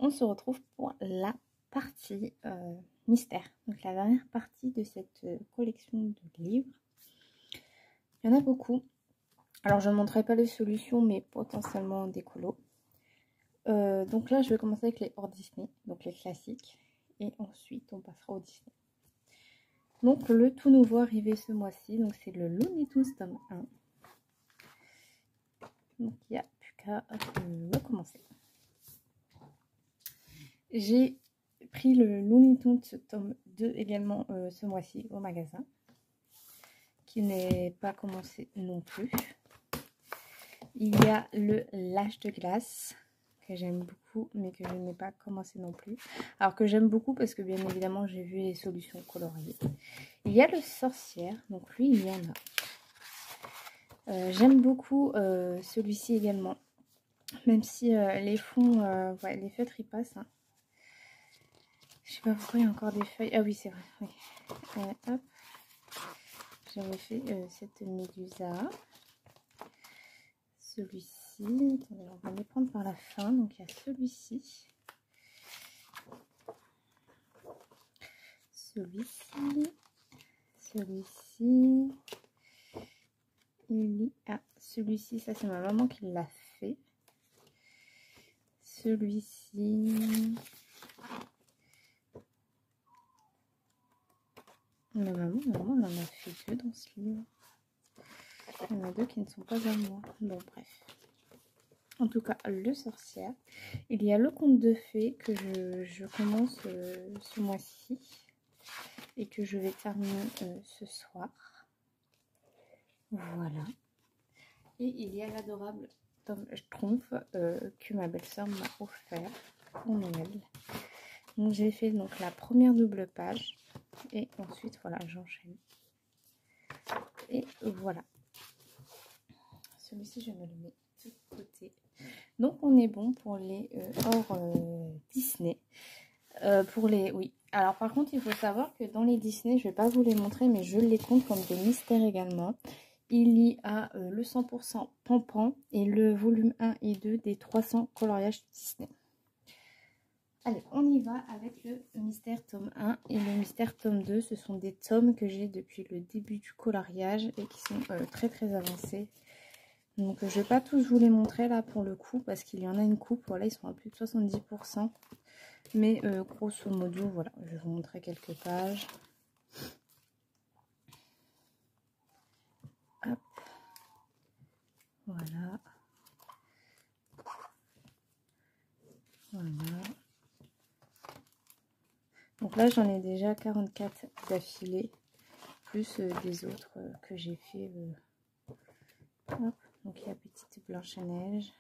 on se retrouve pour la partie mystère. Donc la dernière partie de cette collection de livres. Il y en a beaucoup. Alors je ne montrerai pas les solutions, mais potentiellement des colos. Donc là je vais commencer avec les hors Disney, donc les classiques. Et ensuite on passera au Disney. Donc le tout nouveau arrivé ce mois-ci, donc c'est le Looney Tunes tome 1. Donc il n'y a plus qu'à recommencer. J'ai pris le Looney Tunes tome 2 également ce mois-ci au magasin, qui n'est pas commencé non plus. Il y a le L'Âge de glace, que j'aime beaucoup, mais que je n'ai pas commencé non plus. Alors que j'aime beaucoup parce que bien évidemment j'ai vu les solutions coloriées. Il y a le Sorcière, donc lui il y en a. J'aime beaucoup celui-ci également, même si les fonds, ouais, les feutres y passent. Hein. Je sais pas pourquoi il y a encore des feuilles. Ah oui, c'est vrai. Oui. Hop. J'avais fait cette médusa. Celui-ci. Attendez, on va les prendre par la fin. Donc il y a celui-ci. Celui-ci. Celui-ci. Il y a celui-ci. Ça, c'est ma maman qui l'a fait. Celui-ci. Mais maman, on en a fait deux dans ce livre. Il y en a deux qui ne sont pas à moi. Bon, bref. En tout cas, le Sorcière. Il y a le Conte de Fées que je commence ce mois-ci. Et que je vais terminer ce soir. Voilà. Et il y a l'adorable Tom Schtroumpf que ma belle-sœur m'a offert pour Noël. Donc j'ai fait donc la première double page. Et ensuite, voilà, j'enchaîne. Et voilà. Celui-ci, je me le mets de côté. Donc, on est bon pour les hors Disney. Pour les... Oui. Alors, par contre, il faut savoir que dans les Disney, je ne vais pas vous les montrer, mais je les compte comme des mystères également. Il y a le 100% Pampan et le volume 1 et 2 des 300 coloriages Disney. Allez, on y va avec le mystère tome 1 et le mystère tome 2. Ce sont des tomes que j'ai depuis le début du coloriage et qui sont très très avancés. Donc je ne vais pas tous vous les montrer là pour le coup parce qu'il y en a une coupe. Voilà, ils sont à plus de 70%. Mais grosso modo, voilà, je vais vous montrer quelques pages. Hop. Voilà. Voilà. Donc là, j'en ai déjà 44 d'affilée, plus des autres que j'ai fait. Hop. Donc il y a Petite Blanche-Neige,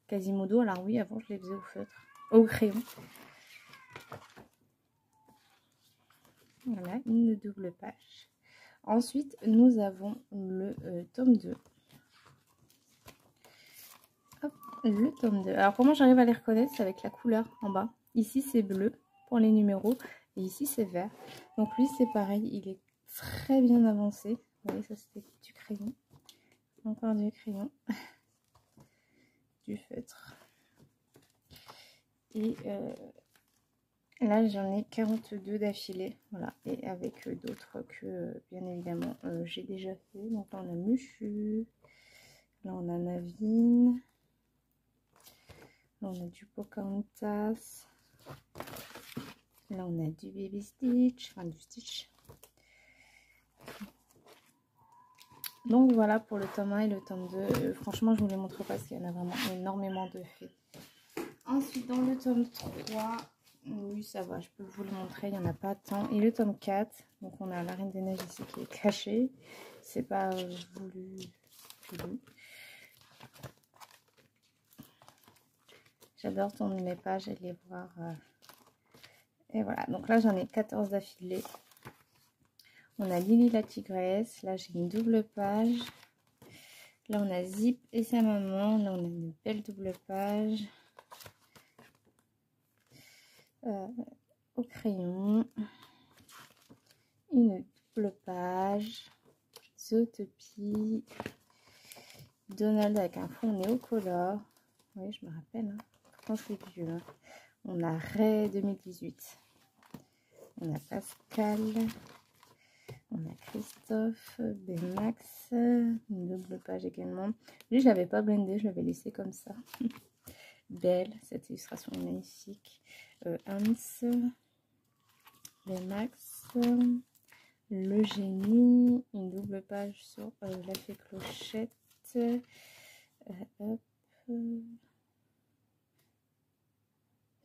Quasimodo. Alors oui, avant je les faisais au feutre, au crayon. Voilà, une double page. Ensuite, nous avons le tome 2. Hop, le tome 2. Alors comment j'arrive à les reconnaître? C'est avec la couleur en bas. Ici c'est bleu pour les numéros et ici c'est vert. Donc lui c'est pareil, il est très bien avancé. Vous voyez, ça c'était du crayon. Encore du crayon. Du feutre. Et là j'en ai 42 d'affilée. Voilà. Et avec d'autres que bien évidemment j'ai déjà fait. Donc là on a Mushu. Là on a Navine. Là on a du Pocahontas. Là on a du Baby Stitch. Enfin du Stitch. Donc voilà pour le tome 1 et le tome 2. Franchement, je ne vous les montre pas parce qu'il y en a vraiment énormément de faits. Ensuite, dans le tome 3, oui, ça va, je peux vous le montrer, il n'y en a pas tant. Et le tome 4, donc on a la Reine des Neiges ici qui est cachée. C'est pas voulu. J'adore tourner les pages et les voir. Et voilà, donc là j'en ai 14 d'affilée. On a Lily la tigresse. Là, j'ai une double page. Là, on a Zip et sa maman. Là, on a une belle double page. Au crayon. Une double page. Zootopie. Donald avec un fond néocolore. Oui, je me rappelle. Hein. Pourtant, c'est vieux. Hein. On a Ray 2018. On a Pascal. On a Christophe, Bmax, une double page également. Lui, je l'avais pas blendé, je l'avais laissé comme ça. Belle, cette illustration est magnifique. Hans, Bmax, le génie, une double page sur la fée clochette. Hop.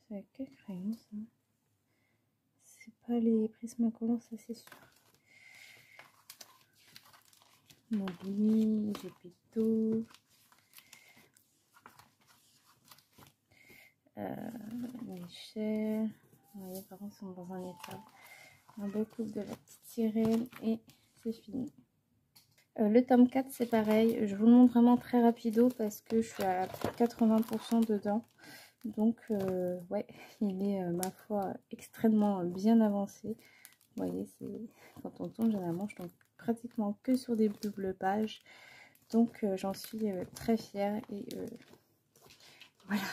C'est avec quel crayon ça? C'est pas les Prismacolor, ça c'est sûr. Mowgli, Gepetto, Michel. Ouais, par contre, ils sont dans un état. Un beau couple de la petite sirène et c'est fini. Le tome 4, c'est pareil. Je vous le montre vraiment très rapido parce que je suis à 80% dedans. Donc, ouais, il est, ma foi, extrêmement bien avancé. Vous voyez, quand on tombe, généralement, je tombe pratiquement que sur des doubles pages. Donc, j'en suis très fière. Et voilà.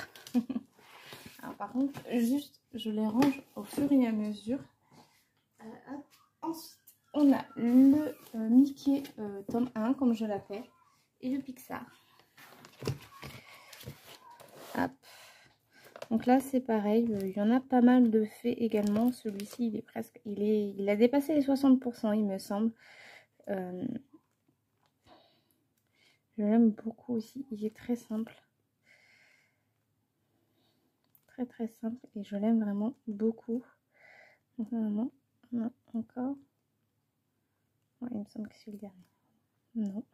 Alors, par contre, juste, je les range au fur et à mesure. Ensuite, on a le Mickey tome 1, comme je l'appelle, et le Pixar. Hop. Donc là, c'est pareil, il y en a pas mal de faits également. Celui-ci, il est presque, il a dépassé les 60%, il me semble. Je l'aime beaucoup aussi, il est très simple. Très très simple, et je l'aime vraiment beaucoup. Donc normalement, on a encore... Ouais, il me semble que c'est le dernier. Non.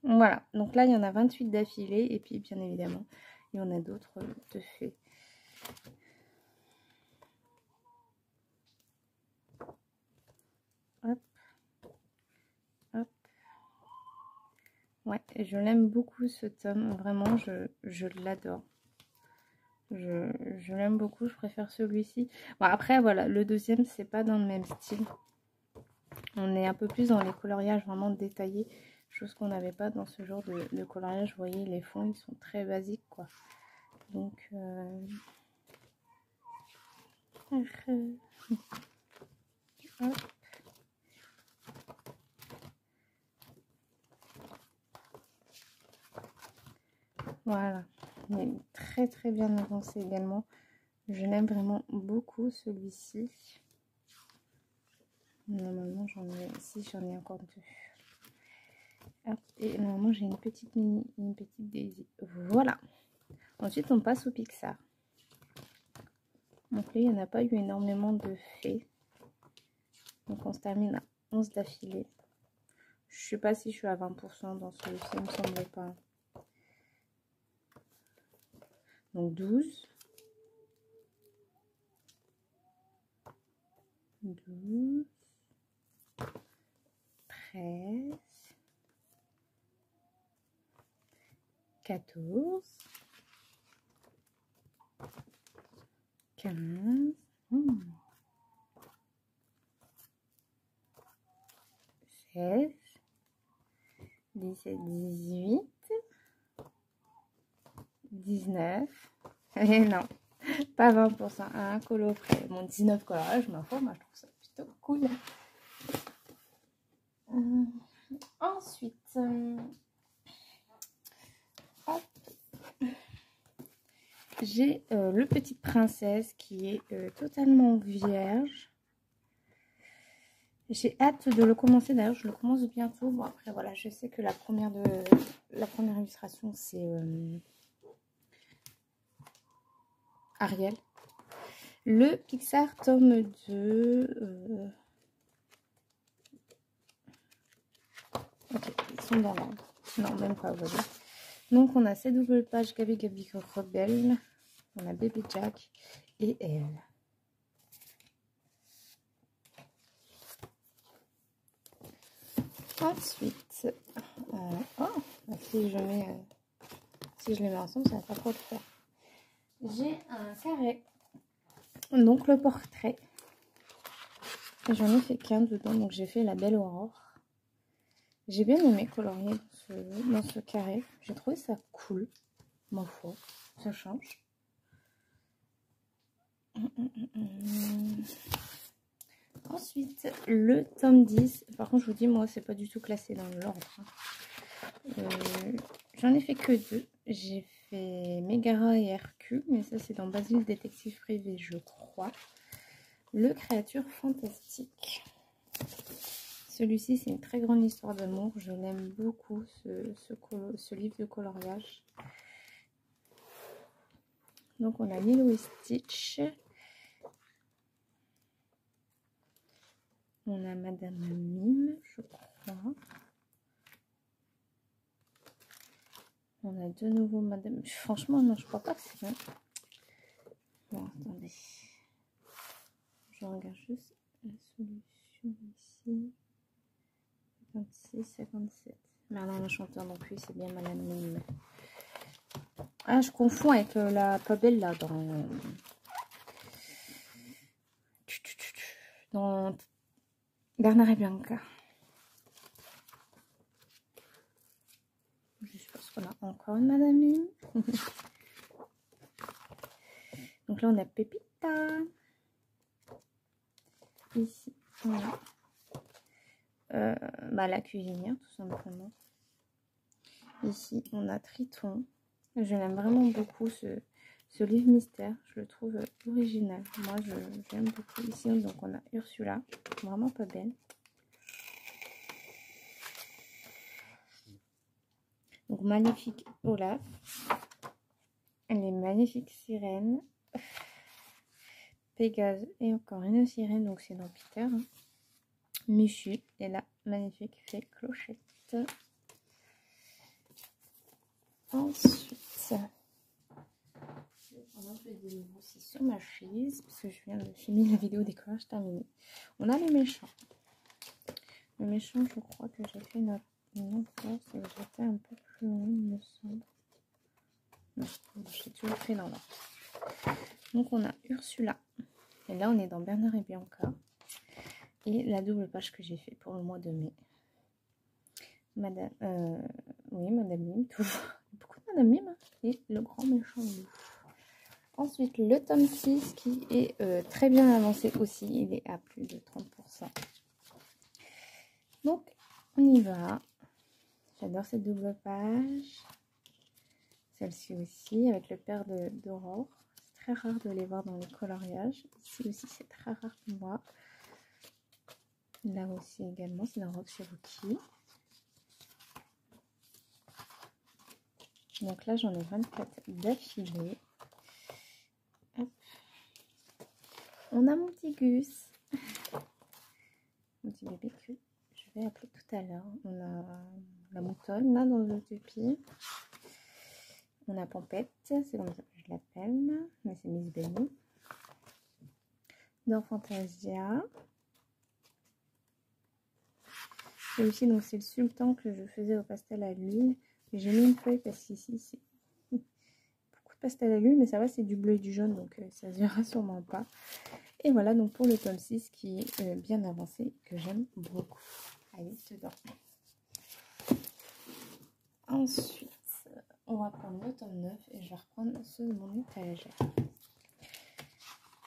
Voilà, donc là, il y en a 28 d'affilée, et puis bien évidemment, il y en a d'autres de faits. Hop. Hop. Ouais, je l'aime beaucoup ce tome, vraiment, je l'adore. Je l'aime beaucoup, je préfère celui-ci. Bon, après, voilà, le deuxième, c'est pas dans le même style. On est un peu plus dans les coloriages vraiment détaillés, chose qu'on n'avait pas dans ce genre de coloriage. Vous voyez, les fonds, ils sont très basiques, quoi. Donc, hop. Voilà, il est très très bien avancé également. Je l'aime vraiment beaucoup celui-ci. Normalement j'en ai, si j'en ai encore deux. Hop, et normalement j'ai une petite mini, une petite Daisy. Voilà. Ensuite on passe au Pixar. Donc là il n'y en a pas eu énormément de faits. Donc on se termine à 11 d'affilée. Je sais pas si je suis à 20% dans celui-ci, il me semble pas. Donc 12. 12. 13. 14. 15. 16. 17, 18. 19. Et non, pas 20%. Un colo près. Mon 19 coloriage, ma foi, moi je trouve ça plutôt cool. Ensuite, j'ai le Petite Princesse qui est totalement vierge. J'ai hâte de le commencer, d'ailleurs je le commence bientôt. Bon après voilà, je sais que la première illustration c'est Ariel. Le Pixar tome 2. Ok, ils sont dans l'ordre. Non, même pas, vous voyez. Donc on a ces doubles pages Gabi Gabi Rebelle. On a Baby Jack et elle. Ensuite, si je les mets ensemble, ça va pas trop le faire. J'ai un carré, donc le portrait. J'en ai fait qu'un dedans, donc j'ai fait la Belle Aurore. J'ai bien aimé colorier dans ce carré. J'ai trouvé ça cool, ma foi, ça change. Ensuite, le tome 10. Par contre, je vous dis, moi, c'est pas du tout classé dans l'ordre. J'en ai fait que 2. J'ai fait Megara et Hercule, mais ça, c'est dans Basile Détective Privé, je crois. Le Créature Fantastique. Celui-ci, c'est une très grande histoire d'amour. Je l'aime beaucoup, ce livre de coloriage. Donc, on a Lilo et Stitch. On a Madame Mime, je crois. On a de nouveau Madame... Franchement, non, je crois pas que c'est ça. Bon, attendez. Je regarde juste la solution ici. 56, 57. Merlin l'Enchanteur non plus, c'est bien Madame Mime. Ah, je confonds avec la pas belle là, dans Bernard et Bianca. Je pense qu'on a encore une Madame Mime. Donc là, on a Pépita. Ici, on a la cuisinière, tout simplement. Ici, on a Triton. Je l'aime vraiment beaucoup, ce livre mystère. Je le trouve original. Moi, j'aime beaucoup. Ici, donc, on a Ursula. Vraiment pas belle. Donc, Magnifique Olaf. Les Magnifiques Sirènes. Pégase et encore une sirène. Donc, c'est dans Peter. Hein. Michu et la Magnifique Fée Clochette. Ensuite, c'est sur ma chaise parce que je viens de finir la vidéo décollage terminée. On a les méchants. Le méchant, je crois que j'ai fait une autre place et j'étais un peu plus loin, il me semble. Non, j'ai toujours fait dans l'ordre. Donc on a Ursula. Et là, on est dans Bernard et Bianca. Et la double page que j'ai fait pour le mois de mai. Madame, oui, Madame Mime, toujours. Beaucoup de Madame Mime. Hein. Et le grand méchant loup. Ensuite, le tome 6 qui est très bien avancé aussi. Il est à plus de 30%. Donc, on y va. J'adore cette double page. Celle-ci aussi, avec le père d'Aurore. C'est très rare de les voir dans les coloriages. Ici aussi, c'est très rare pour moi. Là aussi également, c'est dans Roxy Rookie. Donc là, j'en ai 24 d'affilée. On a mon petit Gus. Mon petit bébé que je vais appeler tout à l'heure. On a la moutonne là dans l'utopie. On a Pampette, c'est comme ça que je l'appelle. Mais c'est Miss Benny. Dans Fantasia. Et aussi, donc c'est le sultan que je faisais au pastel à l'huile. J'ai mis une feuille parce qu'ici, c'est beaucoup de pastel à l'huile, mais ça va, c'est du bleu et du jaune, donc ça se verra sûrement pas. Et voilà, donc pour le tome 6 qui est bien avancé, que j'aime beaucoup. Allez, dedans. Ensuite, on va prendre le tome 9 et je vais reprendre ceux de mon étagère.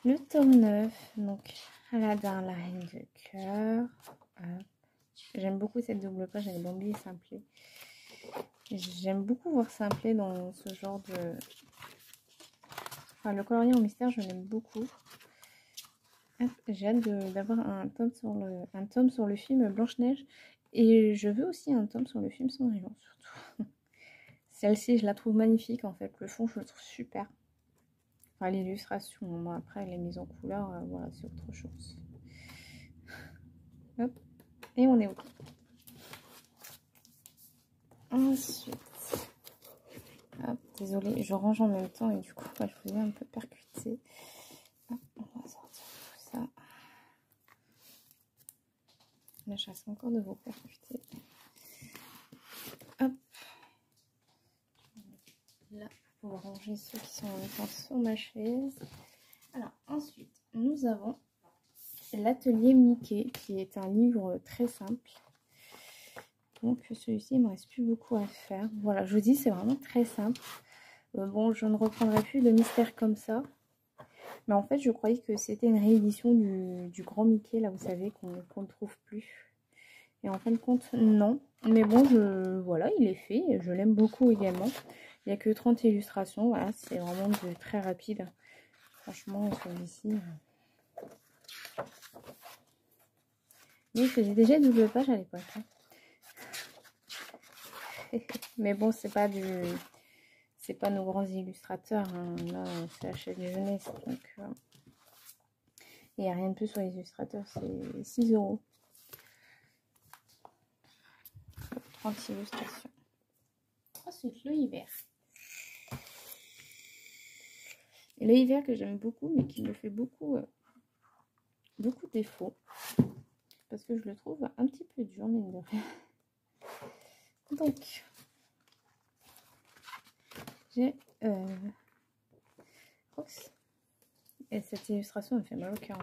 Le tome 9, donc Aladdin, la reine de cœur. J'aime beaucoup cette double page avec Bambi et Simplet. J'aime beaucoup voir Simplet dans ce genre de... Enfin, le colorier en mystère, je l'aime beaucoup. J'ai hâte d'avoir un tome sur le film Blanche-Neige. Et je veux aussi un tome sur le film Cendrillon, surtout. Celle-ci, je la trouve magnifique, en fait. Le fond, je le trouve super. Enfin, l'illustration. Bon, après, les mises en couleur, voilà, c'est autre chose. Hop. Et on est OK. Ensuite, hop, désolée, je range en même temps et du coup, je vous ai un peu percuté. Hop, on va sortir tout ça. La chasse encore de vous percuter. Hop. Là, pour ranger ceux qui sont en même temps sur ma chaise. Alors, ensuite, nous avons l'atelier Mickey, qui est un livre très simple. Donc celui-ci, il ne me reste plus beaucoup à faire. Voilà, je vous dis, c'est vraiment très simple. Bon, je ne reprendrai plus de mystères comme ça. Mais en fait, je croyais que c'était une réédition du grand Mickey, là, vous savez, qu'on ne trouve plus. Et en fin de compte, non. Mais bon, voilà, il est fait. Je l'aime beaucoup également. Il n'y a que 30 illustrations. Voilà, c'est vraiment très rapide. Franchement, celui-ci... Oui, il faisait déjà double page à l'époque. Hein. Mais bon, c'est pas nos grands illustrateurs. Hein. Là, c'est la chaîne de jeunesse. Donc, il n'y a rien de plus sur les illustrateurs. C'est 6 €. 30 illustrations. Ensuite, le hiver. Et le hiver que j'aime beaucoup, mais qui me fait beaucoup défaut. Parce que je le trouve un petit peu dur, mine de rien. Donc, j'ai Rox. Et cette illustration me fait mal au cœur.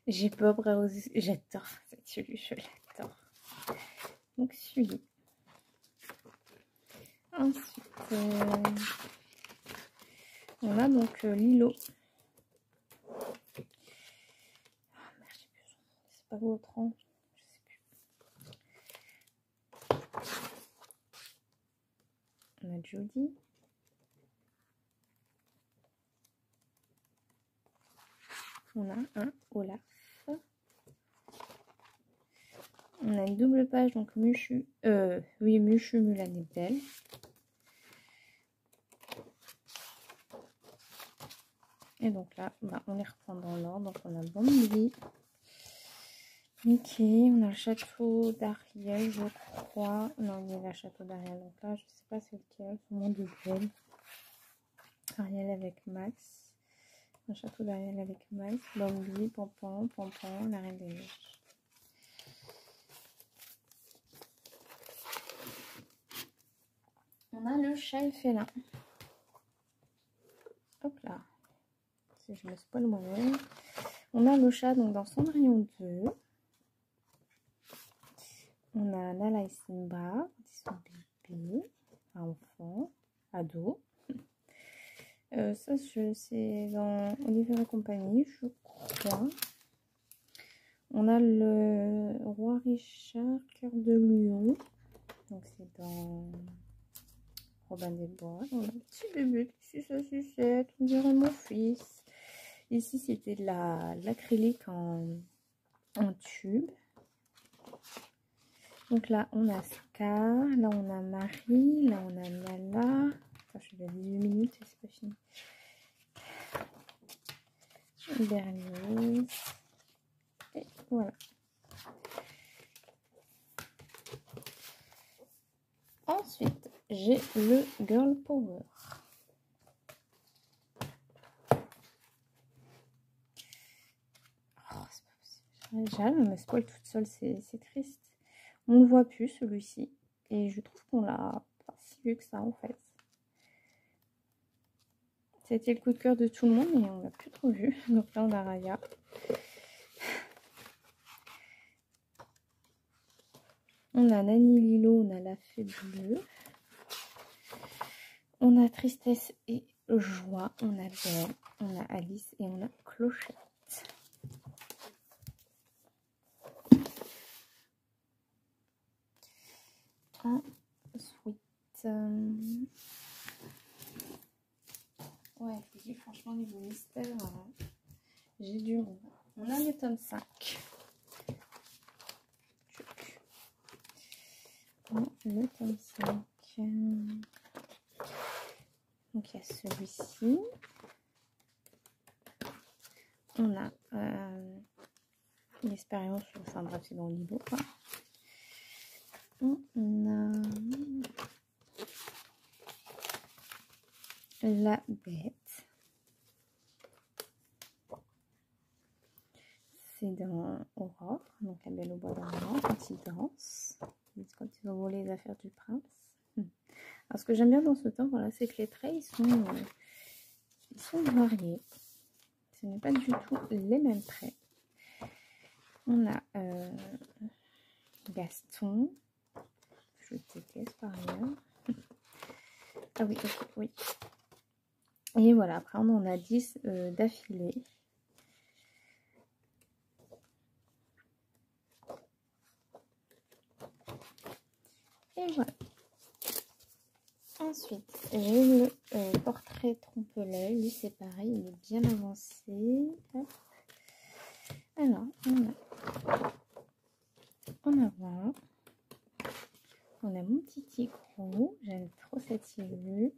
J'ai Bob Rose. J'adore cette celui, je l'adore. Donc, celui. Ensuite, on a donc Lilo. Ah, merde, j'ai plus son nom. C'est pas Vautran. Je sais plus. On a Jodie. On a un Olaf. On a une double page, donc Mushu. Oui, Mushu, Mulan et Belle. Et donc là, bah, on les reprend dans l'ordre. Donc on a Bambi, Mickey, on a le château d'Ariel, je crois. Non, il y a le château d'Ariel. Donc là, je sais pas c'est lequel. Tout le monde de Belle. Ariel avec Max. Le château d'Ariel avec Max. Bambi, Pompon, la Reine des Neiges. On a le chat et félin. Hop là. Si je me spoil moi-même. On a le chat donc dans Cendrillon 2. On a Nala et Simba, qui sont bébés, enfants, ados. Ça, c'est dans Oliver et compagnie, je crois. On a le roi Richard, cœur de lion. Donc, c'est dans Robin des Bois. On a un petit bébé qui sucette, on dirait mon fils. Ici, c'était de l'acrylique en tube. Donc là, on a Scar, là, on a Marie, là, on a Nala. Enfin, je suis à 18 minutes et c'est pas fini. Berlioz. Et voilà. Ensuite, j'ai le Girl Power. Oh, c'est pas possible. J'arrive à me spoil toute seule, c'est triste. On ne voit plus celui-ci. Et je trouve qu'on l'a pas si vu que ça en fait. C'était le coup de cœur de tout le monde, mais on l'a plus trop vu. Donc là, on a Raya. On a Nani Lilo, on a la fée bleue. On a Tristesse et Joie. On a Belle, on a Alice et on a Clochette. Ensuite, ouais, je vous dis franchement, niveau mystère, j'ai du rond. On a le tome 5. Le tome 5. Donc, il y a celui-ci. On a l'expérience, enfin bref, c'est dans le livre, quoi. On a la bête. C'est dans Aurore, donc la Belle au bois dormant, quand ils dansent, quand ils ont volé les affaires du prince. Alors, ce que j'aime bien dans ce temps, voilà, c'est que les traits, ils sont variés. Ce n'est pas du tout les mêmes traits. On a Gaston. Je déteste par ailleurs. Ah oui, ok, oui. Et voilà, après on en a 10 d'affilée. Et voilà. Ensuite, j'ai le portrait trompe-l'œil. Lui, c'est pareil, il est bien avancé. Hop. Alors, on a mon petit tigre. J'aime trop cette illue.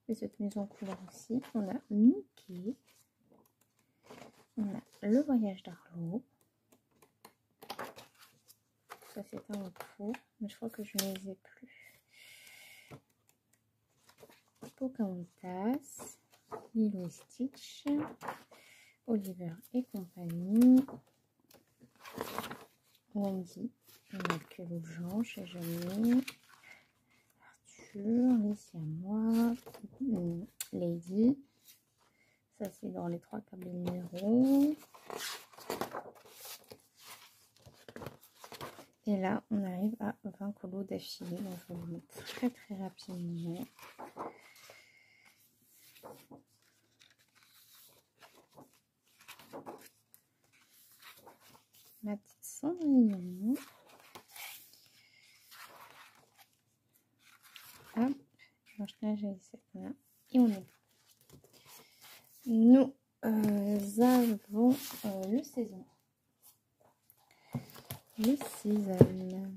Et cette maison en couleur aussi. On a Mickey. On a le voyage d'Arlo. Ça, c'est un autre four, mais je crois que je ne les ai plus. Pocahontas, Lilo et Stitch, Oliver et compagnie, Wendy, on a que le Jean chez Jamie, Arthur, les Siamois, Lady, ça c'est dans les 3 cabinets. Et là, on arrive à 20 colos d'affilée, donc je vais vous mettre très rapidement. Ma petite Cendrillon. Hop, Blanche-Neige et Elsa. Et on est bon. Nous avons le saison. Le season.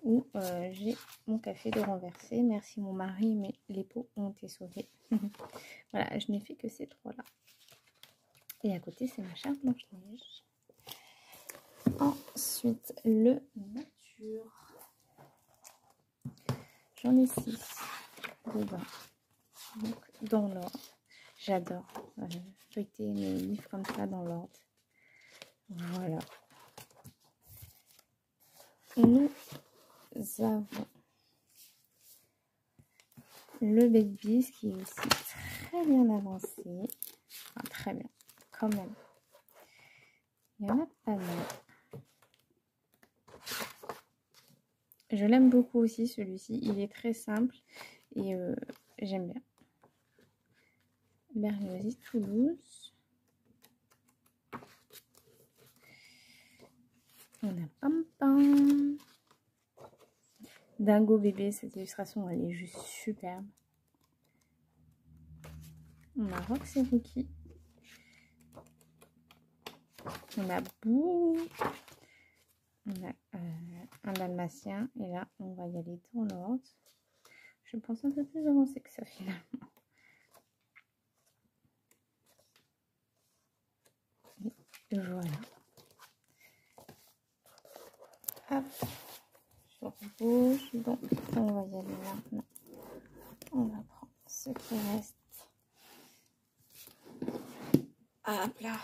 Où j'ai mon café de renverser. Merci mon mari, mais les pots ont été sauvés. Voilà, je n'ai fait que ces 3 là. Et à côté, c'est ma chère Blanche-Neige. Ensuite, le nature. J'en ai 6 dedans. Donc, dans l'ordre. J'adore feuilleter mes livres comme ça dans l'ordre. Voilà. Nous avons le Baby qui est aussi très bien avancé. Enfin, très bien, quand même. Il y en a pas mal. Je l'aime beaucoup aussi celui-ci. Il est très simple et j'aime bien. Berlioz Toulouse. On a Pam Pam. Dingo bébé, cette illustration elle est juste superbe. On a Rox et Rookie. On a Boo. On a un dalmatien. Et là, on va y aller dans l'ordre. Je pense un peu plus avancé que ça finalement. Et voilà. Hop. Sur gauche. Donc, on va y aller maintenant. On va prendre ce qui reste. Hop là.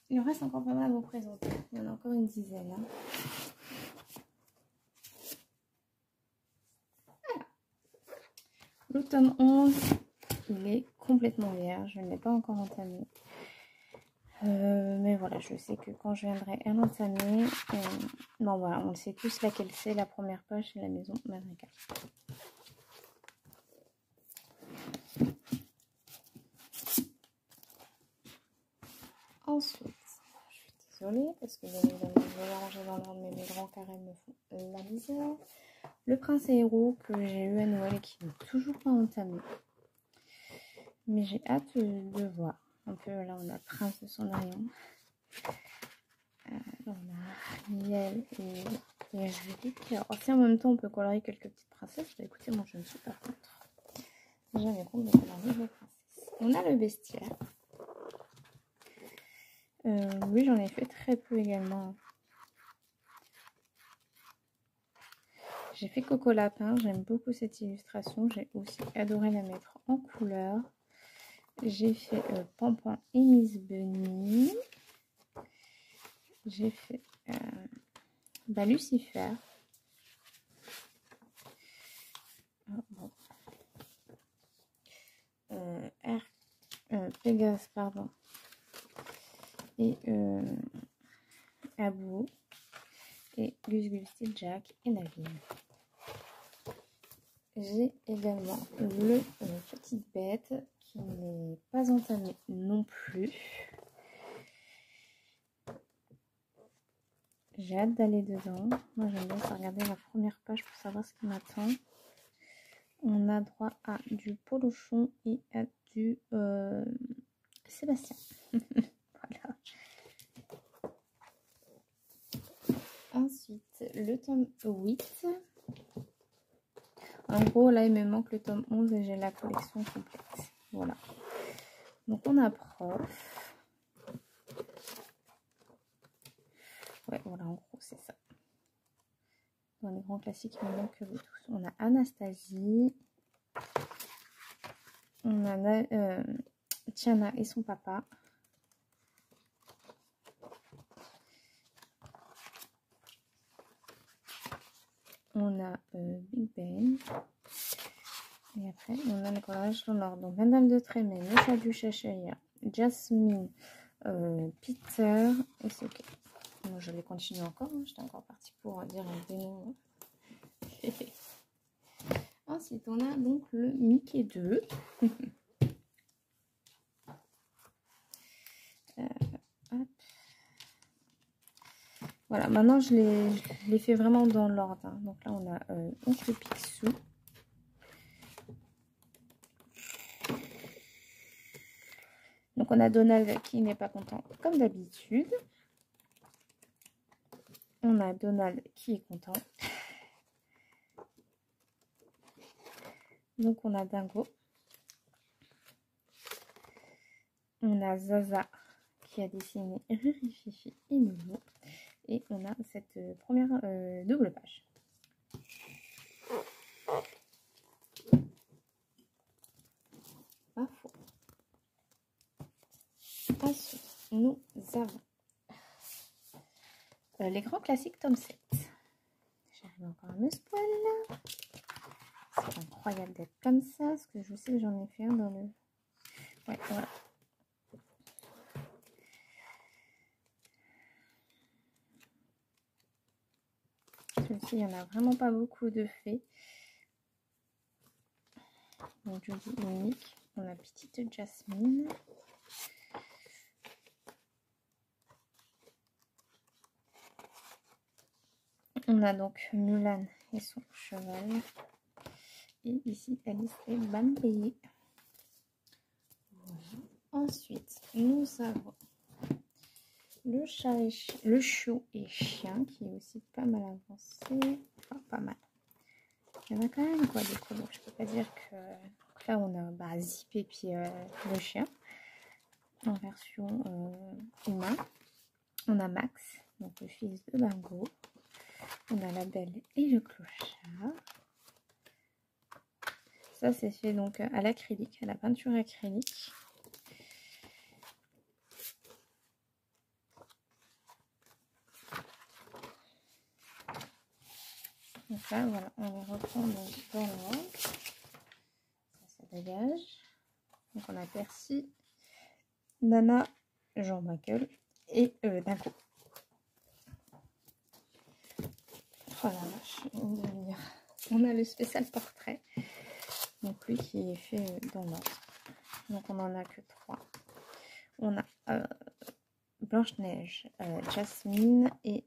Il en reste encore pas mal à vous présenter. Il y en a encore une dizaine. Hein. Voilà. Le tome 11, il est complètement vierge. Je ne l'ai pas encore entamé. Mais voilà, je sais que quand je viendrai à l'entamer, bon voilà, on sait tous laquelle c'est. La première page, c'est la maison Madrigal. Ensuite, je suis désolée parce que bien évidemment, je vais ranger dans l'ordre, mais mes grands carrés me font la misère. Le prince et héros que j'ai eu à Noël et qui n'est toujours pas entamé. Mais j'ai hâte de voir. Un peu là, on a Prince de Cendrillon. On a Ariel et Angélique. Alors, si en même temps on peut colorier quelques petites princesses, bah écoutez, moi je ne suis pas contre. J'avais compte de colorier les princesses. On a le bestiaire. Oui, j'en ai fait très peu également. J'ai fait Coco Lapin, j'aime beaucoup cette illustration. J'ai aussi adoré la mettre en couleur. J'ai fait Pampan et Miss Bunny. J'ai fait Lucifer. Oh, bon. Pégase, pardon. Et Abou. Et Gus Gus Steel Jack et Navine. j'ai également le Petite Bête qui n'est pas entamé non plus. J'ai hâte d'aller dedans. Moi j'aime bien regarder la première page pour savoir ce qui m'attend. On a droit à du Polochon et à du Sébastien. Voilà. Ensuite, le tome 8. En gros, là, il me manque le tome 11 et j'ai la collection complète. Voilà. Donc, on a Prof. Ouais, voilà, en gros, c'est ça. Dans les grands classiques, il me manque tous. On a Anastasie. On a Tiana et son papa. On a Big Ben. Et après, on a le collage au nord. Donc, Madame de Trémé, Messa du Chachaya, Jasmine, Peter et c'est ok. Moi, je vais continuer encore. Hein. J'étais encore partie pour dire des noms. Ensuite, on a donc le Mickey 2. Hop. Voilà, maintenant je les fais vraiment dans l'ordre. Hein. Donc là, on a Oncle Picsou. Donc on a Donald qui n'est pas content comme d'habitude. On a Donald qui est content. Donc on a Dingo. On a Zaza qui a dessiné Riri, Fifi et Nounou. Et on a cette première double page. Info. Ensuite, nous avons les grands classiques tome 7. J'arrive encore à me spoiler. C'est incroyable d'être comme ça, parce que je sais que j'en ai fait un dans le... Ouais, voilà. Celui-ci, il n'y en a vraiment pas beaucoup de faits. Donc, je dis unique. On a Petite Jasmine. On a donc Mulan et son cheval. Et ici, Alice et Bambi. Voilà. Ensuite, nous avons le chiot et chien qui est aussi pas mal avancé. Enfin, pas mal. Il y en a quand même quoi des colos. Je peux pas dire que... Donc là, on a Zip et puis le chien en version humain. On a Max, donc le fils de Dingo. On a la Belle et le Clochard. Ça, c'est fait donc à l'acrylique, à la peinture acrylique. Donc là, voilà, on les reprend dans l'ordre. Ça dégage. Donc on a Percy, Nana, Jean-Michel et Dingo. Oh la vache, on a le spécial portrait. Donc lui qui est fait dans l'ordre. Donc on en a que 3. On a Blanche-Neige, Jasmine et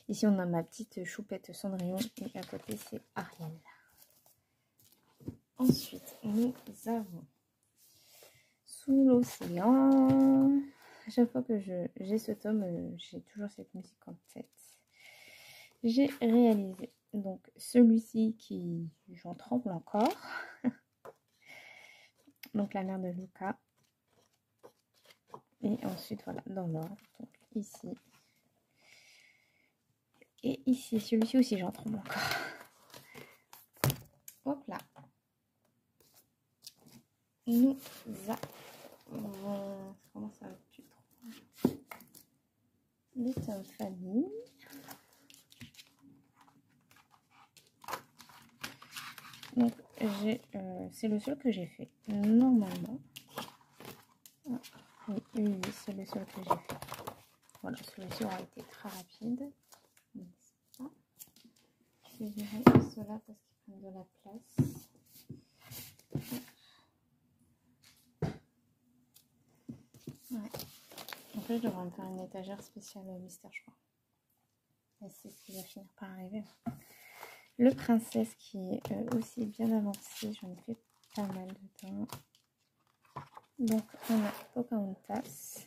ici on a ma petite choupette Cendrillon et à côté c'est Ariel. Ensuite nous avons Sous l'océan. À chaque fois que j'ai ce tome, j'ai toujours cette musique en tête. J'ai réalisé donc celui-ci qui j'en tremble encore. Donc la mère de Luca. Et ensuite voilà dans l'ordre. Donc ici. Et ici, celui-ci aussi j'en tremble encore. Hop là. Nous avons... Comment ça va plus trop? Le tome famille. Donc c'est le seul que j'ai fait normalement. Ah, oui, c'est le seul que j'ai fait. Voilà, celui-ci aura été très rapide. vais virer ceux-là parce qu'ils prennent de la place. Ouais. En fait, je devrais me faire une étagère spéciale mystère, je crois. Et c'est ce qui va finir par arriver. Le princesse qui est aussi bien avancé. J'en ai fait pas mal de temps. Donc, on a Pocahontas.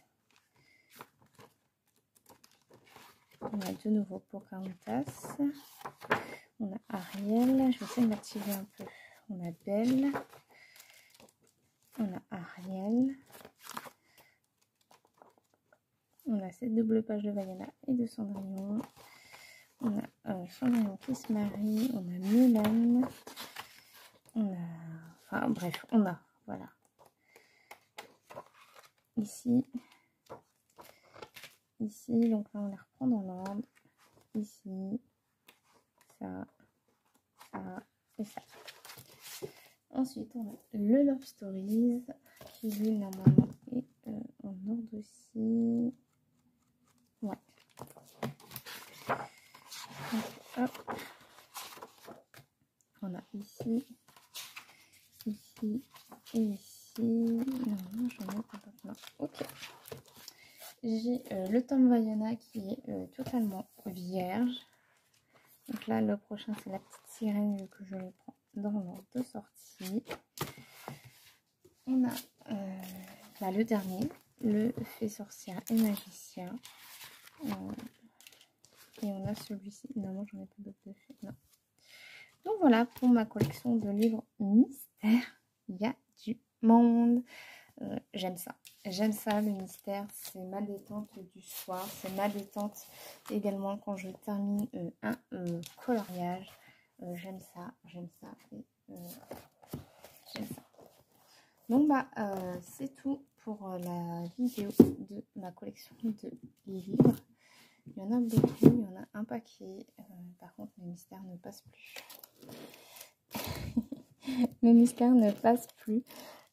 On a de nouveau Pocahontas. On a Ariel. Je vais essayer de l'activer un peu. On a Belle. On a Ariel. On a cette double page de Vaiana et de Cendrillon. On a Cendrillon qui se marie. On a Mulan. On a... Enfin bref, on a... Voilà. Ici. Ici. Donc là, on les reprend dans l'ordre. Ici. Ça. Ça. Et ça. Ensuite, on a le Love Stories. Qui lui, normalement, est en ordre aussi. Ouais. Donc, hop. On a ici, ici et ici. Non, j'en ai pas maintenant. Ok. J'ai le tome Vaiana qui est totalement vierge. Donc là, le prochain, c'est la petite sirène vu que je le prends dans l'ordre de sortie. On a là, le dernier, le Fée sorcière et magicien. Et on a celui-ci. Non, j'en ai pas d'autres de fées. Non. Donc voilà pour ma collection de livres mystères. Il y a du monde. J'aime ça. J'aime ça, le mystère. C'est ma détente du soir. C'est ma détente également quand je termine un coloriage. J'aime ça. J'aime ça. Et, j'aime ça. Donc bah c'est tout pour la vidéo de ma collection de livres. Il y en a beaucoup, il y en a un paquet. Par contre, mes mystères ne passent plus. Mes mystères ne passent plus.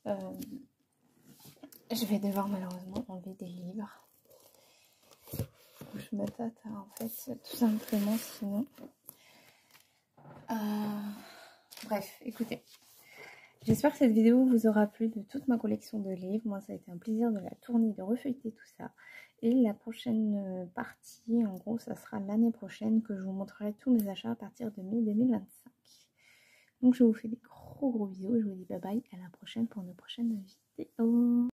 Je vais devoir malheureusement enlever des livres. Je me tâte en fait tout simplement sinon. Bref, écoutez. J'espère que cette vidéo vous aura plu de toute ma collection de livres. Moi, ça a été un plaisir de la tourner, de refeuilleter tout ça. Et la prochaine partie, en gros, ça sera l'année prochaine que je vous montrerai tous mes achats à partir de mai 2025. Donc, je vous fais des gros bisous et je vous dis bye bye à la prochaine pour une prochaine vidéo.